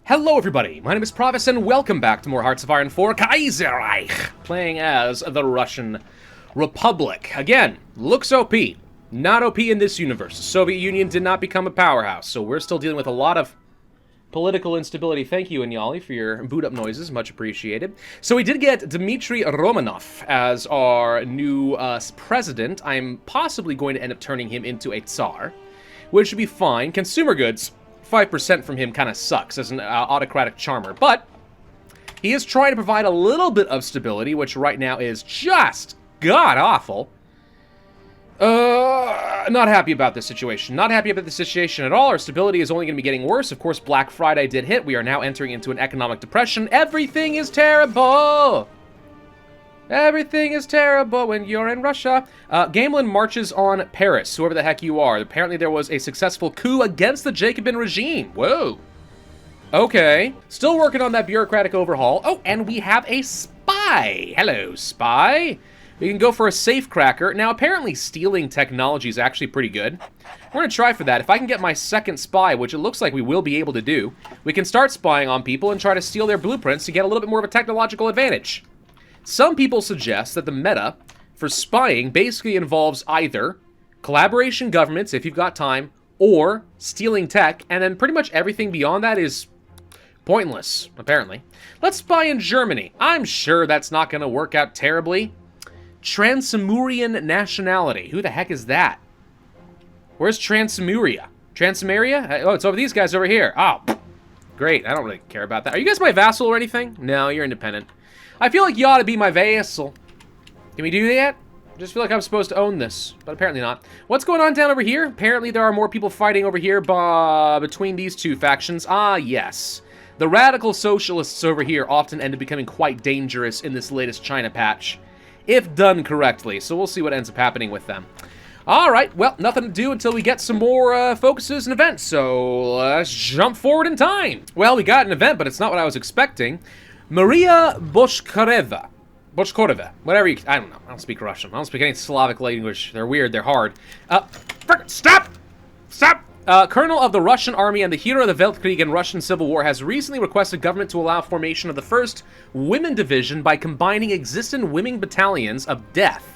Hello everybody, my name is Pravus and welcome back to more Hearts of Iron 4 Kaiserreich, playing as the Russian Republic. Again, looks OP, not OP in this universe. The Soviet Union did not become a powerhouse, so we're still dealing with a lot of political instability. Thank you, Inyali, for your boot-up noises, much appreciated. So we did get Dmitry Romanov as our new president. I'm possibly going to end up turning him into a Tsar, which should be fine. Consumer goods, 5% from him kind of sucks as an autocratic charmer, but he is trying to provide a little bit of stability, which right now is just god-awful. Not happy about this situation. Not happy about the situation at all. Our stability is only going to be getting worse. Of course, Black Friday did hit. We are now entering into an economic depression. Everything is terrible! Everything is terrible when you're in Russia. Gamelin marches on Paris, whoever the heck you are. Apparently there was a successful coup against the Jacobin regime. Whoa. Okay. Still working on that bureaucratic overhaul. Oh, and we have a spy. Hello, spy. We can go for a safe cracker. Now, apparently stealing technology is actually pretty good. We're going to try for that. If I can get my second spy, which it looks like we will be able to do, we can start spying on people and try to steal their blueprints to get a little bit more of a technological advantage. Some people suggest that the meta for spying basically involves either collaboration governments, if you've got time, or stealing tech, and then pretty much everything beyond that is pointless, apparently. Let's spy in Germany. I'm sure that's not going to work out terribly. Transamurian nationality. Who the heck is that? Where's Transamuria? Transamaria? Oh, it's over these guys over here. Oh, great. I don't really care about that. Are you guys my vassal or anything? No, you're independent. I feel like you ought to be my vassal. Can we do that? I just feel like I'm supposed to own this, but apparently not. What's going on down over here? Apparently there are more people fighting over here between these two factions. Ah, yes. The radical socialists over here often end up becoming quite dangerous in this latest China patch, if done correctly, so we'll see what ends up happening with them. Alright, well, nothing to do until we get some more focuses and events, so let's jump forward in time. Well, we got an event, but it's not what I was expecting. Maria Boshkareva, whatever you, I don't know, I don't speak Russian, I don't speak any Slavic language, they're weird, they're hard. Stop! Colonel of the Russian army and the hero of the Weltkrieg and Russian Civil War has recently requested government to allow formation of the first women division by combining existing women battalions of death,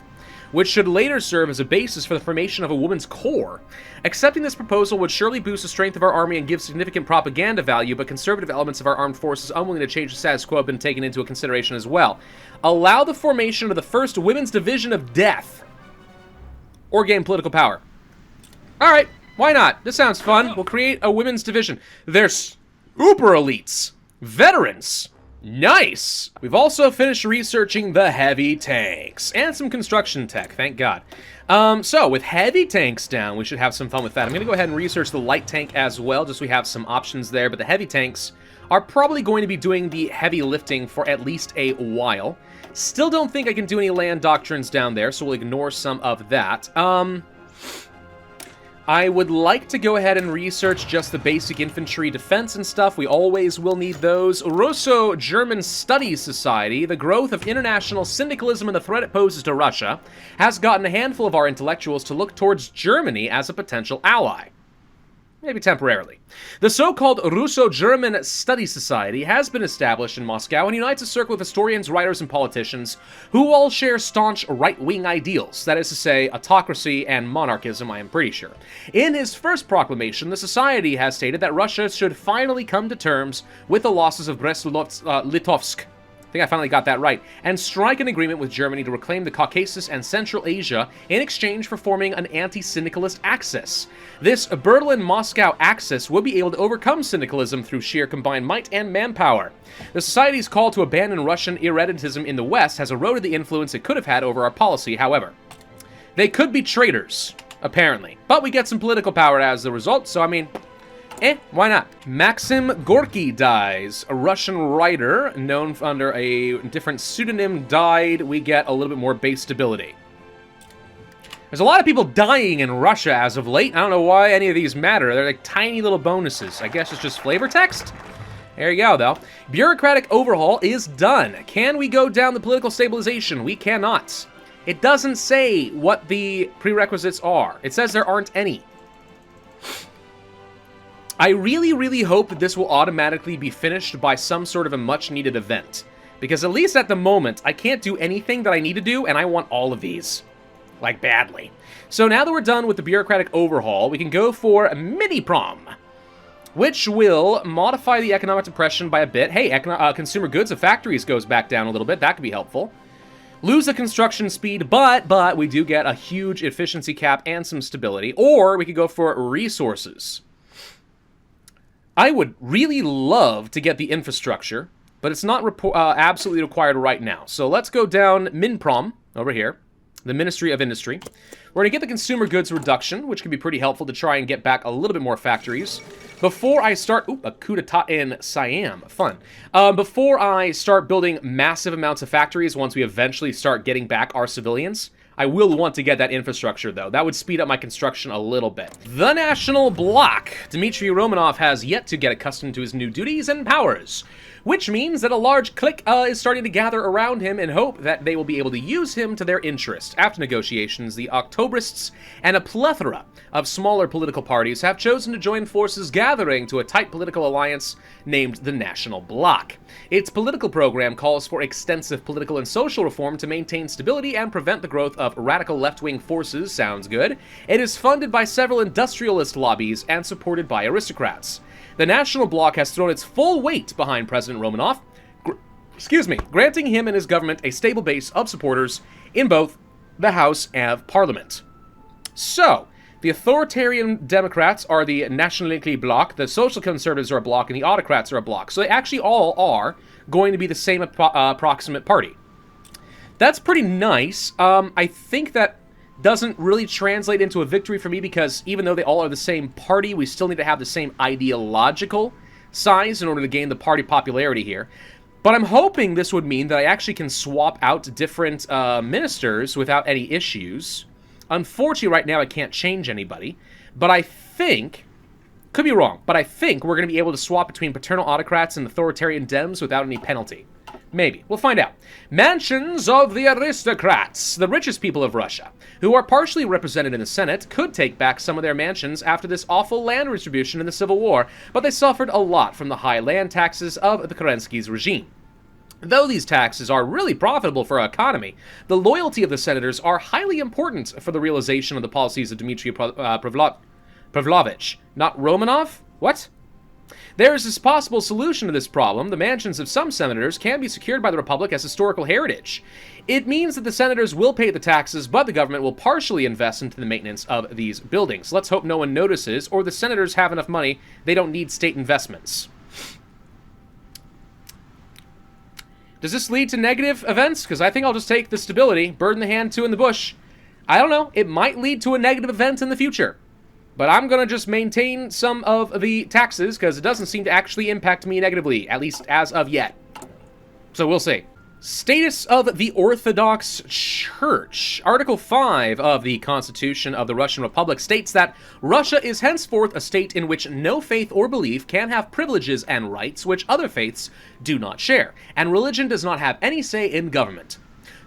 which should later serve as a basis for the formation of a women's corps. Accepting this proposal would surely boost the strength of our army and give significant propaganda value, but conservative elements of our armed forces unwilling to change the status quo have been taken into consideration as well. Allow the formation of the first women's division of death, or gain political power. Alright, why not? This sounds fun. We'll create a women's division. They're super elites. Veterans. Nice! We've also finished researching the heavy tanks, and some construction tech, thank God. So, with heavy tanks down, we should have some fun with that. I'm going to go ahead and research the light tank as well, just so we have some options there, but the heavy tanks are probably going to be doing the heavy lifting for at least a while. Still don't think I can do any land doctrines down there, so we'll ignore some of that. I would like to go ahead and research just the basic infantry defense and stuff. We always will need those. Russo-German Studies Society, the growth of international syndicalism and the threat it poses to Russia, has gotten a handful of our intellectuals to look towards Germany as a potential ally. Maybe temporarily. The so-called Russo-German Studies Society has been established in Moscow and unites a circle of historians, writers, and politicians who all share staunch right-wing ideals, that is to say, autocracy and monarchism, I am pretty sure. In his first proclamation, the society has stated that Russia should finally come to terms with the losses of Brest-Litovsk, I think I finally got that right, and strike an agreement with Germany to reclaim the Caucasus and Central Asia in exchange for forming an anti-syndicalist axis. This Berlin-Moscow axis would be able to overcome syndicalism through sheer combined might and manpower. The Society's call to abandon Russian irredentism in the West has eroded the influence it could have had over our policy, however. They could be traitors, apparently, but we get some political power as a result, so I mean, why not? Maxim Gorky dies. A Russian writer, known under a different pseudonym, died. We get a little bit more base stability. There's a lot of people dying in Russia as of late. I don't know why any of these matter. They're like tiny little bonuses. I guess it's just flavor text? There you go, though. Bureaucratic overhaul is done. Can we go down the political stabilization? We cannot. It doesn't say what the prerequisites are. It says there aren't any. I really, really hope that this will automatically be finished by some sort of a much-needed event. Because at least at the moment, I can't do anything that I need to do, and I want all of these. Like, badly. So now that we're done with the bureaucratic overhaul, we can go for mini-prom, which will modify the economic depression by a bit. Hey, consumer goods of factories goes back down a little bit. That could be helpful. Lose the construction speed, but we do get a huge efficiency cap and some stability. Or we could go for resources. I would really love to get the infrastructure, but it's not absolutely required right now. So let's go down MinProm over here, the Ministry of Industry. We're going to get the consumer goods reduction, which can be pretty helpful to try and get back a little bit more factories. Before I start... Ooh, a coup d'etat in Siam. Fun. Before I start building massive amounts of factories, once we eventually start getting back our civilians, I will want to get that infrastructure, though. That would speed up my construction a little bit. The National Bloc. Dmitry Romanov has yet to get accustomed to his new duties and powers, which means that a large clique is starting to gather around him in hope that they will be able to use him to their interest. After negotiations, the Octobrists and a plethora of smaller political parties have chosen to join forces, gathering to a tight political alliance named the National Bloc. Its political program calls for extensive political and social reform to maintain stability and prevent the growth of radical left-wing forces. Sounds good. It is funded by several industrialist lobbies and supported by aristocrats. The National Bloc has thrown its full weight behind President Romanov, granting him and his government a stable base of supporters in both the House of Parliament. So, the authoritarian Democrats are the Nationaliste Bloc, the Social Conservatives are a bloc, and the Autocrats are a bloc. So they actually all are going to be the same approximate party. That's pretty nice. I think that doesn't really translate into a victory for me because even though they all are the same party, we still need to have the same ideological size in order to gain the party popularity here. But I'm hoping this would mean that I actually can swap out different ministers without any issues. Unfortunately, right now I can't change anybody, but I think, could be wrong, but I think we're going to be able to swap between paternal autocrats and authoritarian Dems without any penalty. Maybe. We'll find out. Mansions of the aristocrats, the richest people of Russia, who are partially represented in the Senate, could take back some of their mansions after this awful land redistribution in the Civil War, but they suffered a lot from the high land taxes of the Kerensky's regime. Though these taxes are really profitable for our economy, the loyalty of the senators are highly important for the realization of the policies of Dmitry Pavlovich. Not Romanov? What? There is this possible solution to this problem. The mansions of some senators can be secured by the Republic as historical heritage. It means that the senators will pay the taxes, but the government will partially invest into the maintenance of these buildings. Let's hope no one notices, or the senators have enough money, they don't need state investments. Does this lead to negative events? Because I think I'll just take the stability, bird in the hand, two in the bush. I don't know. It might lead to a negative event in the future. But I'm going to just maintain some of the taxes because it doesn't seem to actually impact me negatively, at least as of yet. So we'll see. Status of the Orthodox Church. Article 5 of the Constitution of the Russian Republic states that Russia is henceforth a state in which no faith or belief can have privileges and rights which other faiths do not share, and religion does not have any say in government.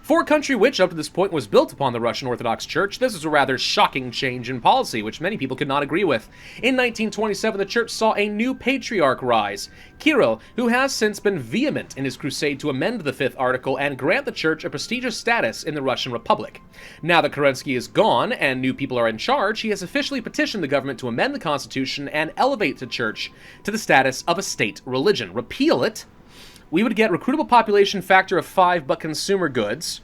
For a country which, up to this point, was built upon the Russian Orthodox Church, this is a rather shocking change in policy, which many people could not agree with. In 1927, the Church saw a new patriarch rise, Kirill, who has since been vehement in his crusade to amend the 5th article and grant the Church a prestigious status in the Russian Republic. Now that Kerensky is gone and new people are in charge, he has officially petitioned the government to amend the Constitution and elevate the Church to the status of a state religion. Repeal it. We would get recruitable population factor of 5, but consumer goods.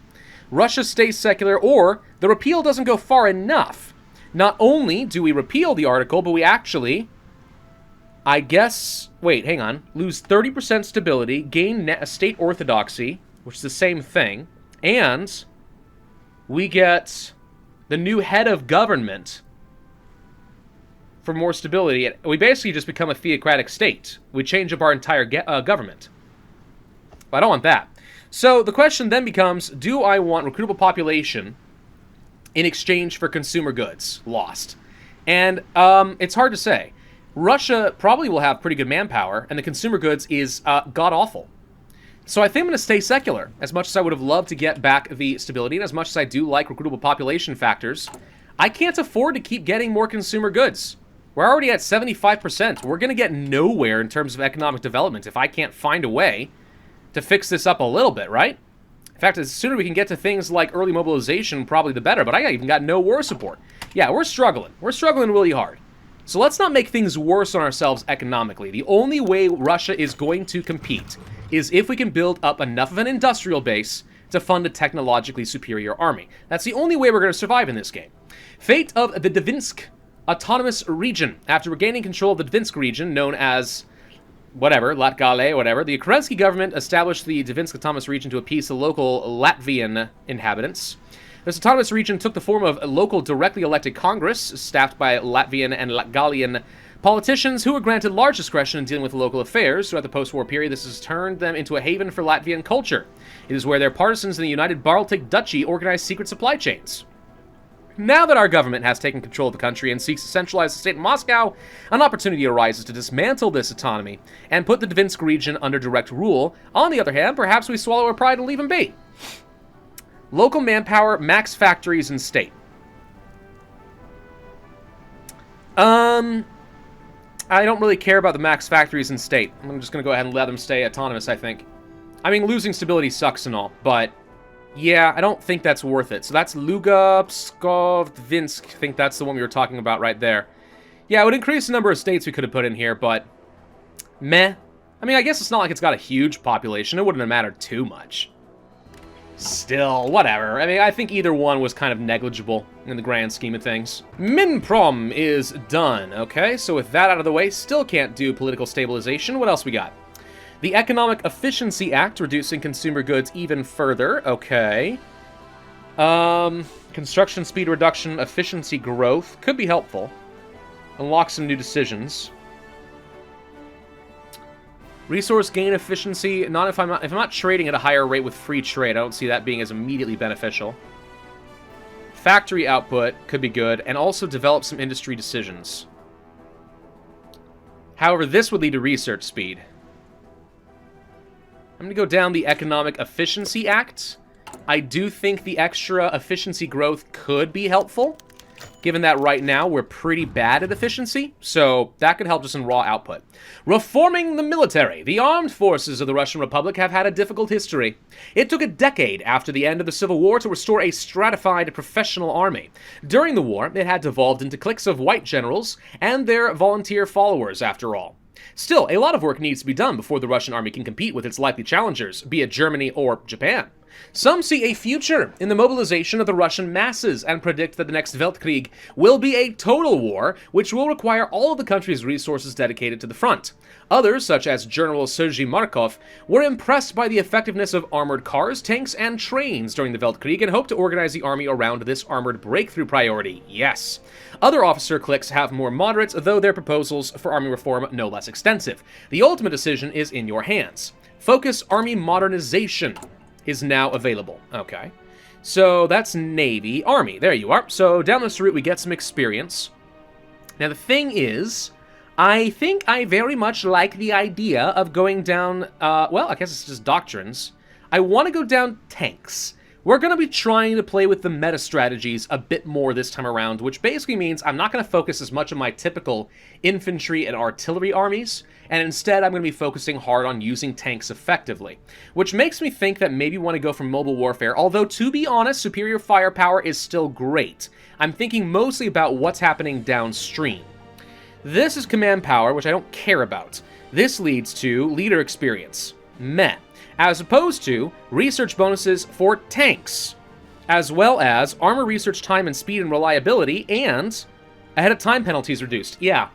Russia stays secular, or the repeal doesn't go far enough. Not only do we repeal the article, but we actually, I guess, wait, hang on, lose 30% stability, gain state orthodoxy, which is the same thing, and we get the new head of government for more stability. We basically just become a theocratic state. We change up our entire government. But I don't want that. So the question then becomes, do I want recruitable population in exchange for consumer goods? Lost. And it's hard to say. Russia probably will have pretty good manpower, and the consumer goods is god-awful. So I think I'm going to stay secular, as much as I would have loved to get back the stability, and as much as I do like recruitable population factors. I can't afford to keep getting more consumer goods. We're already at 75%. We're going to get nowhere in terms of economic development if I can't find a way to fix this up a little bit, right? In fact, the sooner we can get to things like early mobilization, probably the better. But I even got no war support. Yeah, we're struggling. We're struggling really hard. So let's not make things worse on ourselves economically. The only way Russia is going to compete is if we can build up enough of an industrial base to fund a technologically superior army. That's the only way we're going to survive in this game. Fate of the Dvinsk Autonomous Region. After regaining control of the Dvinsk region, known as whatever, Latgale, whatever, the Kerensky government established the Dvinsk Autonomous Region to appease the local Latvian inhabitants. This autonomous region took the form of a local directly elected Congress, staffed by Latvian and Latgalian politicians who were granted large discretion in dealing with local affairs. Throughout the post-war period, this has turned them into a haven for Latvian culture. It is where their partisans in the United Baltic Duchy organized secret supply chains. Now that our government has taken control of the country and seeks to centralize the state in Moscow, an opportunity arises to dismantle this autonomy and put the Dvinsk region under direct rule. On the other hand, perhaps we swallow our pride and leave him be. Local manpower, max factories, and state. I don't really care about the max factories and state. I'm just going to go ahead and let them stay autonomous, I think. I mean, losing stability sucks and all, but yeah, I don't think that's worth it. So that's Luga, Pskov, Dvinsk. I think that's the one we were talking about right there. Yeah, it would increase the number of states we could have put in here, but meh. I mean, I guess it's not like it's got a huge population. It wouldn't have mattered too much. Still, whatever. I mean, I think either one was kind of negligible in the grand scheme of things. Minprom is done, okay? So with that out of the way, still can't do political stabilization. What else we got? The Economic Efficiency Act, reducing consumer goods even further, okay. Construction speed reduction, efficiency growth, could be helpful. Unlock some new decisions. Resource gain efficiency, not if I'm not trading at a higher rate with free trade. I don't see that being as immediately beneficial. Factory output could be good, and also develop some industry decisions. However, this would lead to research speed. I'm going to go down the Economic Efficiency Act. I do think the extra efficiency growth could be helpful, given that right now we're pretty bad at efficiency, so that could help us in raw output. Reforming the military. The armed forces of the Russian Republic have had a difficult history. It took a decade after the end of the Civil War to restore a stratified professional army. During the war, it had devolved into cliques of white generals and their volunteer followers, after all. Still, a lot of work needs to be done before the Russian army can compete with its likely challengers, be it Germany or Japan. Some see a future in the mobilization of the Russian masses and predict that the next Weltkrieg will be a total war, which will require all of the country's resources dedicated to the front. Others, such as General Sergei Markov, were impressed by the effectiveness of armored cars, tanks, and trains during the Weltkrieg and hope to organize the army around this armored breakthrough priority. Yes. Other officer cliques have more moderates, though their proposals for army reform no less extensive. The ultimate decision is in your hands. Focus Army Modernization is now available. Okay. So that's Navy. Army. There you are. So down this route we get some experience. Now the thing is, I think I very much like the idea of going down, well, I guess it's just doctrines. I want to go down tanks. We're going to be trying to play with the meta strategies a bit more this time around, which basically means I'm not going to focus as much on my typical infantry and artillery armies, and instead I'm going to be focusing hard on using tanks effectively, which makes me think that maybe we want to go for mobile warfare, although to be honest, superior firepower is still great. I'm thinking mostly about what's happening downstream. This is command power, which I don't care about. This leads to leader experience. Meh. As opposed to research bonuses for tanks, as well as armor research time and speed and reliability, and ahead of time penalties reduced. Yeah.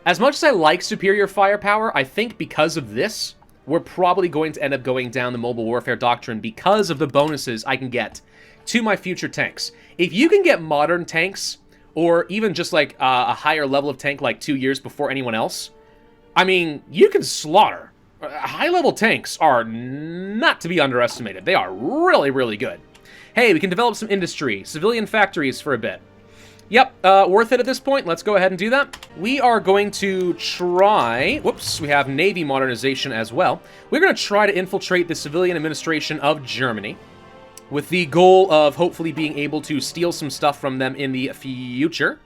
As much as I like superior firepower, I think because of this, we're probably going to end up going down the mobile warfare doctrine because of the bonuses I can get to my future tanks. If you can get modern tanks, or even just like a higher level of tank like 2 years before anyone else, I mean, you can slaughter. High-level tanks are not to be underestimated. They are really, really good. Hey, we can develop some industry, civilian factories for a bit. Yep, worth it at this point. Let's go ahead and do that. We are going to try... Whoops, we have Navy modernization as well. We're going to try to infiltrate the civilian administration of Germany with the goal of hopefully being able to steal some stuff from them in the future.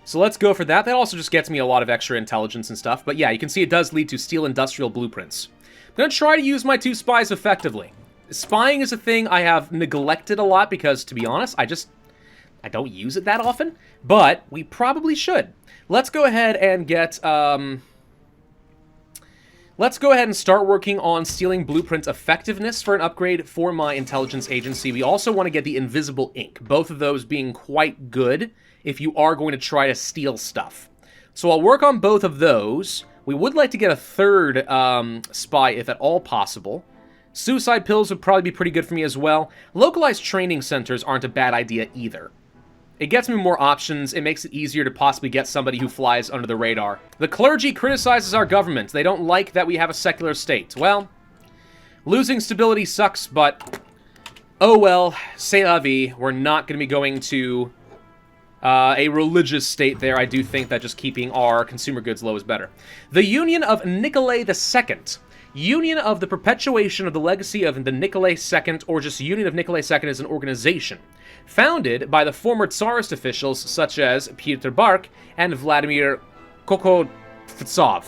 So let's go for that. That also just gets me a lot of extra intelligence and stuff. But yeah, you can see it does lead to steel industrial blueprints. I'm going to try to use my 2 spies effectively. Spying is a thing I have neglected a lot because, to be honest, I don't use it that often. But we probably should. Let's go ahead and get... Let's go ahead and start working on stealing blueprint effectiveness for an upgrade for my intelligence agency. We also want to get the invisible ink, both of those being quite good if you are going to try to steal stuff. So I'll work on both of those. We would like to get a 3rd spy if at all possible. Suicide pills would probably be pretty good for me as well. Localized training centers aren't a bad idea either. It gets me more options, it makes it easier to possibly get somebody who flies under the radar. The clergy criticizes our government. They don't like that we have a secular state. Well, losing stability sucks, but oh well, c'est la vie. We're not going to be going to a religious state there. I do think that just keeping our consumer goods low is better. The Union of Nicolae II. Union of the Perpetuation of the Legacy of the Nicolae II, or just Union of Nicolae II as an organization. Founded by the former Tsarist officials such as Peter Bark and Vladimir Kokotsov,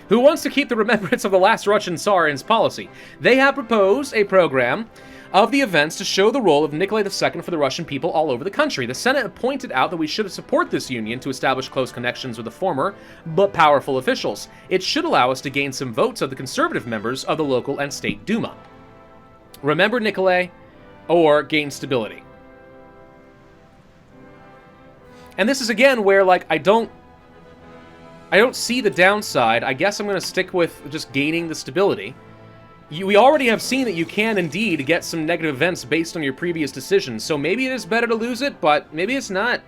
who wants to keep the remembrance of the last Russian Tsar in his policy. They have proposed a program of the events to show the role of Nicolae II for the Russian people all over the country. The Senate pointed out that we should support this union to establish close connections with the former, but powerful officials. It should allow us to gain some votes of the conservative members of the local and state Duma. Remember Nicolae, or gain stability. And this is again where, like, I don't see the downside. I guess I'm going to stick with just gaining the stability. We already have seen that you can indeed get some negative events based on your previous decisions, so maybe it is better to lose it, but maybe it's not.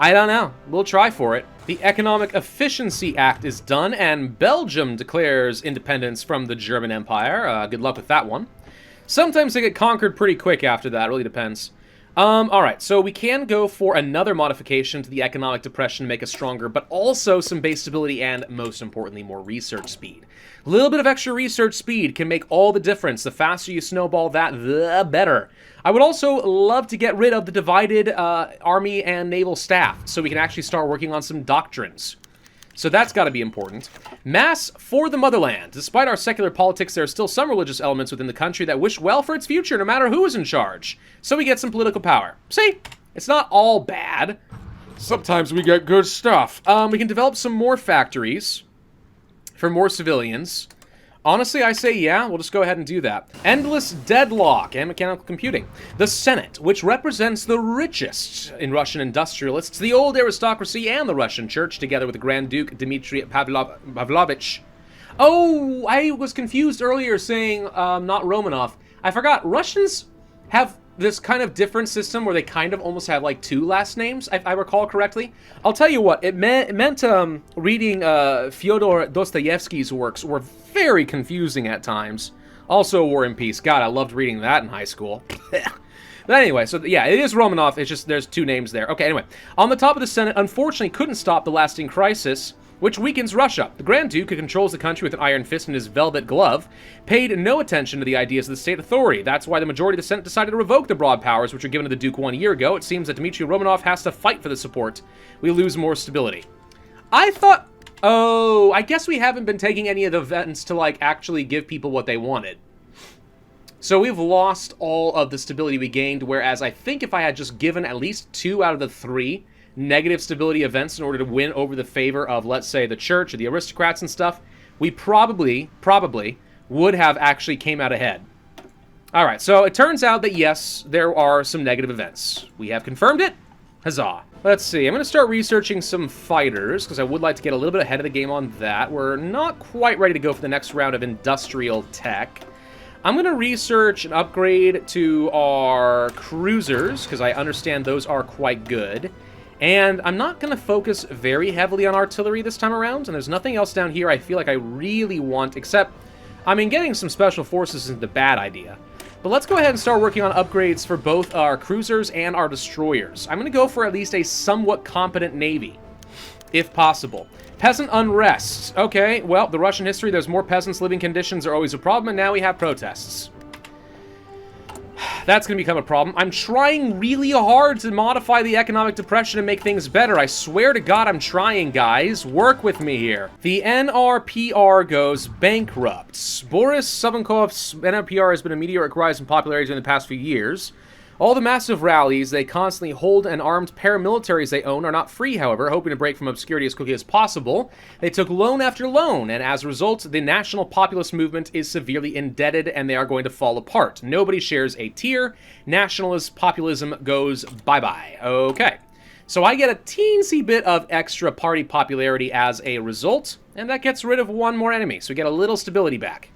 I don't know. We'll try for it. The Economic Efficiency Act is done, and Belgium declares independence from the German Empire. Good luck with that one. Sometimes they get conquered pretty quick after that. It really depends. Alright, so we can go for another modification to the economic depression to make us stronger, but also some base stability and, most importantly, more research speed. A little bit of extra research speed can make all the difference. The faster you snowball that, the better. I would also love to get rid of the divided army and naval staff, so we can actually start working on some doctrines. So that's got to be important. Mass for the motherland. Despite our secular politics, there are still some religious elements within the country that wish well for its future, no matter who is in charge. So we get some political power. See? It's not all bad. Sometimes we get good stuff. We can develop some more factories for more civilians. Honestly, I say yeah, we'll just go ahead and do that. Endless deadlock and mechanical computing. The Senate, which represents the richest in Russian industrialists, the old aristocracy, and the Russian church, together with the Grand Duke Dmitry Pavlovich. Oh, I was confused earlier saying not Romanov. I forgot, Russians have this kind of different system where they kind of almost have like 2 last names, if I recall correctly. I'll tell you what, it meant reading Fyodor Dostoevsky's works were very confusing at times. Also War and Peace. God, I loved reading that in high school. But anyway, so yeah, it is Romanov, it's just there's 2 names there. Okay, anyway, on the top of the Senate, unfortunately couldn't stop the lasting crisis, which weakens Russia. The Grand Duke, who controls the country with an iron fist in his velvet glove, paid no attention to the ideas of the state authority. That's why the majority of the Senate decided to revoke the broad powers which were given to the Duke 1 year ago. It seems that Dmitry Romanov has to fight for the support. We lose more stability. I thought... Oh, I guess we haven't been taking any of the events to, like, actually give people what they wanted. So we've lost all of the stability we gained, whereas I think if I had just given at least 2 out of the 3 negative stability events in order to win over the favor of, let's say, the church or the aristocrats and stuff, we probably would have actually came out ahead. Alright, so it turns out that yes, there are some negative events. We have confirmed it. Huzzah. Let's see, I'm going to start researching some fighters, because I would like to get a little bit ahead of the game on that. We're not quite ready to go for the next round of industrial tech. I'm going to research an upgrade to our cruisers, because I understand those are quite good. And I'm not going to focus very heavily on artillery this time around, and there's nothing else down here I feel like I really want, except, I mean, getting some special forces isn't a bad idea. But let's go ahead and start working on upgrades for both our cruisers and our destroyers. I'm going to go for at least a somewhat competent navy, if possible. Peasant unrest. Okay, well, the Russian history, there's more peasants, living conditions are always a problem, and now we have protests. That's going to become a problem. I'm trying really hard to modify the economic depression and make things better. I swear to God I'm trying, guys. Work with me here. The NRPR goes bankrupt. Boris Savankov's NRPR has been a meteoric rise in popularity during the past few years. All the massive rallies they constantly hold and armed paramilitaries they own are not free, however. Hoping to break from obscurity as quickly as possible, they took loan after loan, and as a result, the national populist movement is severely indebted and they are going to fall apart. Nobody shares a tier. Nationalist populism goes bye-bye. Okay. So I get a teensy bit of extra party popularity as a result, and that gets rid of one more enemy, so we get a little stability back.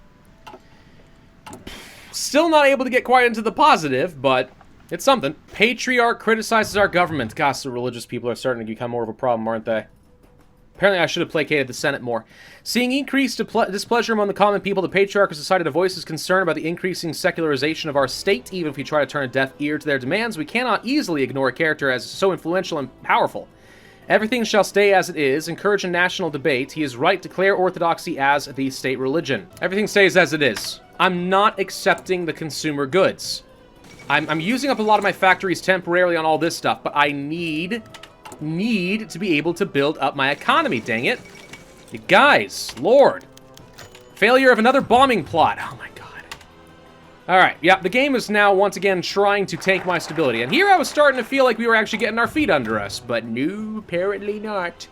Still not able to get quite into the positive, but it's something. Patriarch criticizes our government. Gosh, the religious people are starting to become more of a problem, aren't they? Apparently, I should have placated the Senate more. Seeing increased displeasure among the common people, the Patriarch has decided to voice his concern about the increasing secularization of our state. Even if we try to turn a deaf ear to their demands, we cannot easily ignore a character as so influential and powerful. Everything shall stay as it is. Encourage a national debate. He is right. Declare Orthodoxy as the state religion. Everything stays as it is. I'm not accepting the consumer goods. I'm using up a lot of my factories temporarily on all this stuff, but I need to be able to build up my economy, dang it. You guys, Lord. Failure of another bombing plot. Oh my god. Alright, yeah, the game is now once again trying to tank my stability. And here I was starting to feel like we were actually getting our feet under us, but no, apparently not.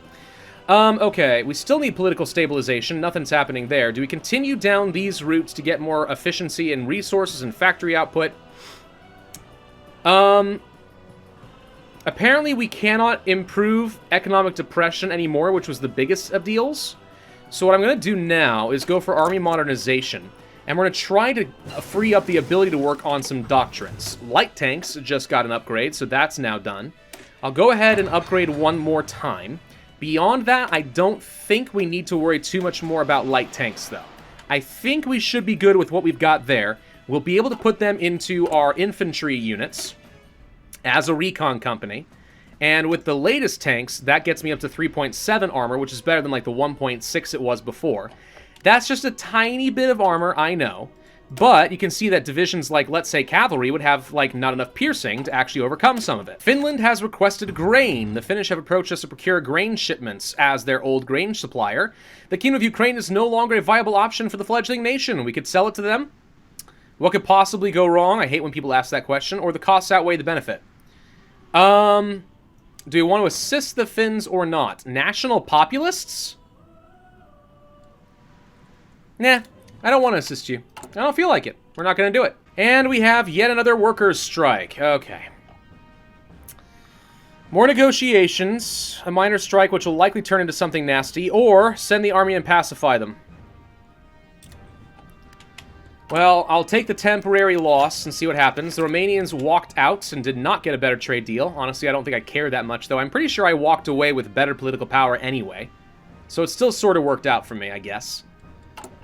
Okay, we still need political stabilization. Nothing's happening there. Do we continue down these routes to get more efficiency in resources and factory output? Apparently we cannot improve economic depression anymore, which was the biggest of deals. So what I'm going to do now is go for army modernization. And we're going to try to free up the ability to work on some doctrines. Light tanks just got an upgrade, so that's now done. I'll go ahead and upgrade one more time. Beyond that, I don't think we need to worry too much more about light tanks, though. I think we should be good with what we've got there. We'll be able to put them into our infantry units as a recon company. And with the latest tanks, that gets me up to 3.7 armor, which is better than like the 1.6 it was before. That's just a tiny bit of armor, I know. But you can see that divisions like, let's say, cavalry would have, like, not enough piercing to actually overcome some of it. Finland has requested grain. The Finnish have approached us to procure grain shipments as their old grain supplier. The Kingdom of Ukraine is no longer a viable option for the fledgling nation. We could sell it to them. What could possibly go wrong? I hate when people ask that question. Or the costs outweigh the benefit. Do we want to assist the Finns or not? National populists? Nah, I don't want to assist you. I don't feel like it. We're not going to do it. And we have yet another workers' strike. Okay. More negotiations. A minor strike which will likely turn into something nasty. Or send the army and pacify them. Well, I'll take the temporary loss and see what happens. The Romanians walked out and did not get a better trade deal. Honestly, I don't think I care that much, though. I'm pretty sure I walked away with better political power anyway. So it still sort of worked out for me, I guess.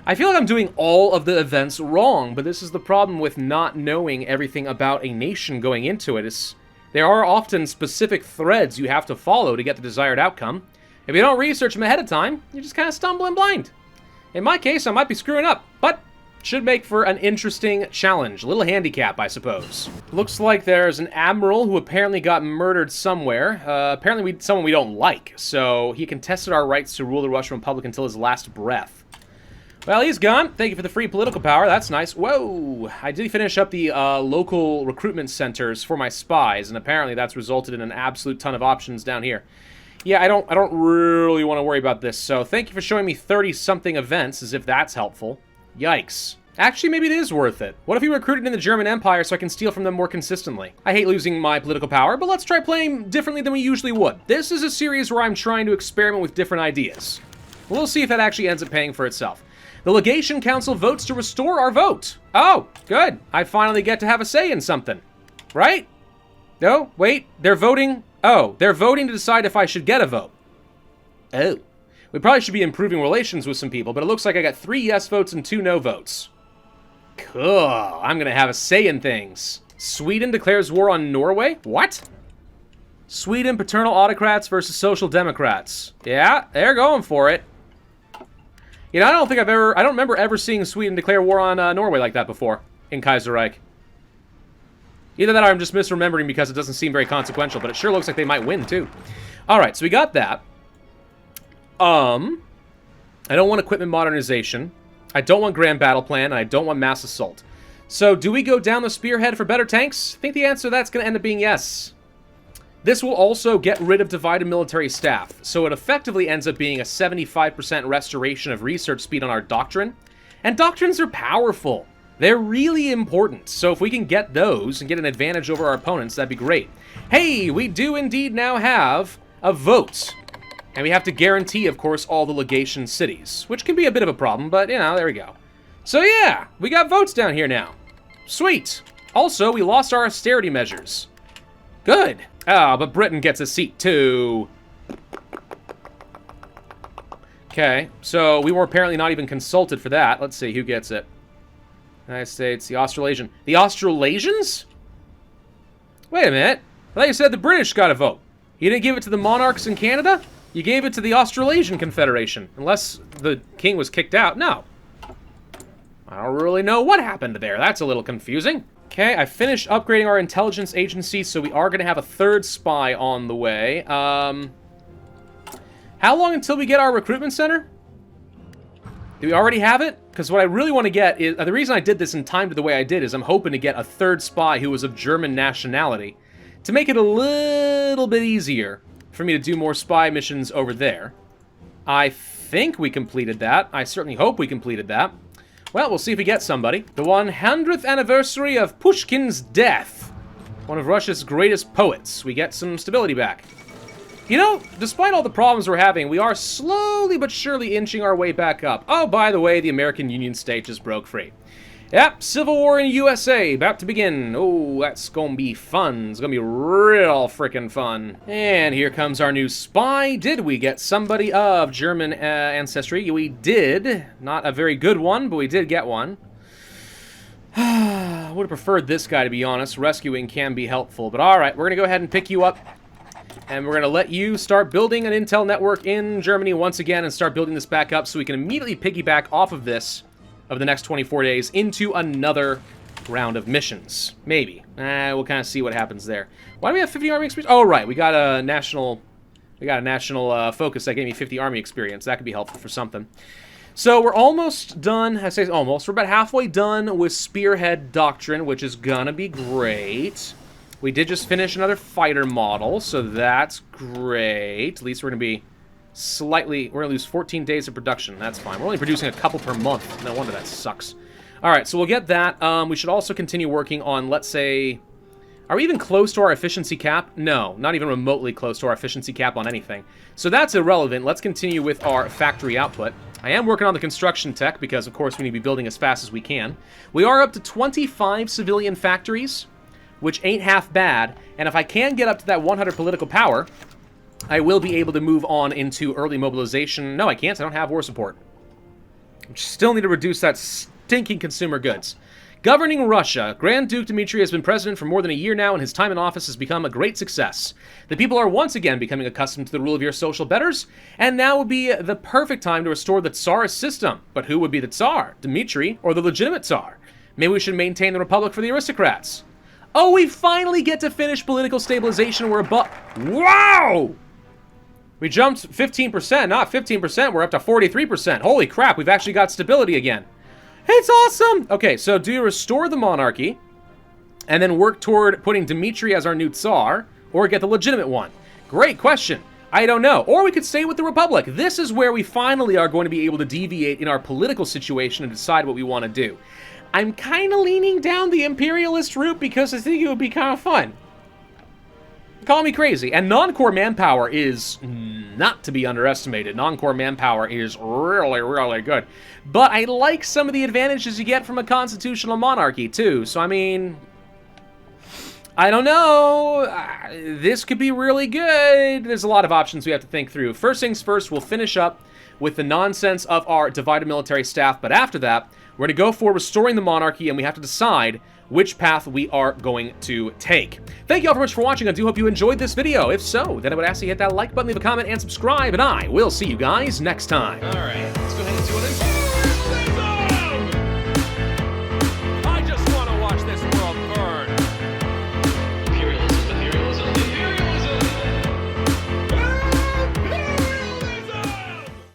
I feel like I'm doing all of the events wrong, but this is the problem with not knowing everything about a nation going into it. There are often specific threads you have to follow to get the desired outcome. If you don't research them ahead of time, you just kind of stumbling blind. In my case, I might be screwing up, but should make for an interesting challenge. A little handicap, I suppose. Looks like there's an admiral who apparently got murdered somewhere. Apparently someone we don't like. So he contested our rights to rule the Russian Republic until his last breath. Well, he's gone. Thank you for the free political power. That's nice. Whoa! I did finish up the local recruitment centers for my spies, and apparently that's resulted in an absolute ton of options down here. Yeah, I don't really want to worry about this. So thank you for showing me 30-something events, as if that's helpful. Yikes. Actually, maybe it is worth it. What if we recruited in the German Empire so I can steal from them more consistently? I hate losing my political power, but let's try playing differently than we usually would. This is a series where I'm trying to experiment with different ideas. We'll see if that actually ends up paying for itself. The Legation Council votes to restore our vote. Oh, good. I finally get to have a say in something. Right? No, wait. They're voting. Oh, they're voting to decide if I should get a vote. Oh. We probably should be improving relations with some people, but it looks like I got 3 yes votes and 2 no votes. Cool. I'm going to have a say in things. Sweden declares war on Norway? What? Sweden, paternal autocrats versus social democrats. Yeah, they're going for it. You know, I don't remember ever seeing Sweden declare war on Norway like that before in Kaiserreich. Either that or I'm just misremembering because it doesn't seem very consequential, but it sure looks like they might win, too. Alright, so we got that. I don't want equipment modernization. I don't want grand battle plan, and I don't want mass assault. So, do we go down the spearhead for better tanks? I think the answer to that's going to end up being yes. This will also get rid of divided military staff, so it effectively ends up being a 75% restoration of research speed on our doctrine. And doctrines are powerful. They're really important, so if we can get those and get an advantage over our opponents, that'd be great. Hey, we do indeed now have a vote. And we have to guarantee, of course, all the legation cities, which can be a bit of a problem, but, you know, there we go. So yeah, we got votes down here now. Sweet. Also, we lost our austerity measures. Good. Ah, but Britain gets a seat, too. Okay, so we were apparently not even consulted for that. Let's see, who gets it? United States, the Australasian. The Australasians? Wait a minute. I thought you said the British got a vote. You didn't give it to the monarchs in Canada? You gave it to the Australasian Confederation. Unless the king was kicked out. No. I don't really know what happened there. That's a little confusing. Okay, I finished upgrading our intelligence agency, so we are going to have a third spy on the way. How long until we get our recruitment center? Do we already have it? Because what I really want to get is... the reason I did this and timed it the way I did is I'm hoping to get a third spy who was of German nationality to make it a little bit easier for me to do more spy missions over there. I think we completed that. I certainly hope we completed that. Well, we'll see if we get somebody. The 100th anniversary of Pushkin's death. One of Russia's greatest poets. We get some stability back. You know, despite all the problems we're having, we are slowly but surely inching our way back up. Oh, by the way, the American Union state just broke free. Yep, Civil War in USA, about to begin. Oh, that's gonna be fun. It's gonna be real freaking fun. And here comes our new spy. Did we get somebody of German ancestry? We did. Not a very good one, but we did get one. I would have preferred this guy, to be honest. Rescuing can be helpful. But alright, we're gonna go ahead and pick you up. And we're going to let you start building an intel network in Germany once again and start building this back up so we can immediately piggyback off of this over the next 24 days into another round of missions. Maybe. We'll kind of see what happens there. Why do we have 50 army experience? Oh, right. We got a national focus that gave me 50 army experience. That could be helpful for something. So we're almost done. I say almost. We're about halfway done with Spearhead Doctrine, which is going to be great. We did just finish another fighter model, so that's great. At least we're going to be slightly... We're going to lose 14 days of production. That's fine. We're only producing a couple per month. No wonder that sucks. Alright, so we'll get that. We should also continue working on, let's say... Are we even close to our efficiency cap? No, not even remotely close to our efficiency cap on anything. So that's irrelevant. Let's continue with our factory output. I am working on the construction tech because, of course, we need to be building as fast as we can. We are up to 25 civilian factories, which ain't half bad, and if I can get up to that 100 political power, I will be able to move on into early mobilization. No, I can't. I don't have war support. Still need to reduce that stinking consumer goods. Governing Russia, Grand Duke Dmitry has been president for more than a year now, and his time in office has become a great success. The people are once again becoming accustomed to the rule of your social betters, and now would be the perfect time to restore the Tsarist system. But who would be the Tsar? Dmitry or the legitimate Tsar? Maybe we should maintain the Republic for the aristocrats. Oh, we finally get to finish political stabilization. We're above... Wow! We jumped 15%, not 15%. We're up to 43%. Holy crap, we've actually got stability again. It's awesome! Okay, so do you restore the monarchy and then work toward putting Dmitry as our new Tsar, or get the legitimate one? Great question. I don't know. Or we could stay with the Republic. This is where we finally are going to be able to deviate in our political situation and decide what we want to do. I'm kind of leaning down the imperialist route because I think it would be kind of fun. Call me crazy. And non-core manpower is not to be underestimated. Non-core manpower is really, really good. But I like some of the advantages you get from a constitutional monarchy, too. So, I mean, I don't know. This could be really good. There's a lot of options we have to think through. First things first, we'll finish up with the nonsense of our divided military staff. But after that, we're going to go for restoring the monarchy, and we have to decide which path we are going to take. Thank you all very much for watching. I do hope you enjoyed this video. If so, then I would ask you to hit that like button, leave a comment, and subscribe, and I will see you guys next time. All right, let's go ahead and do it.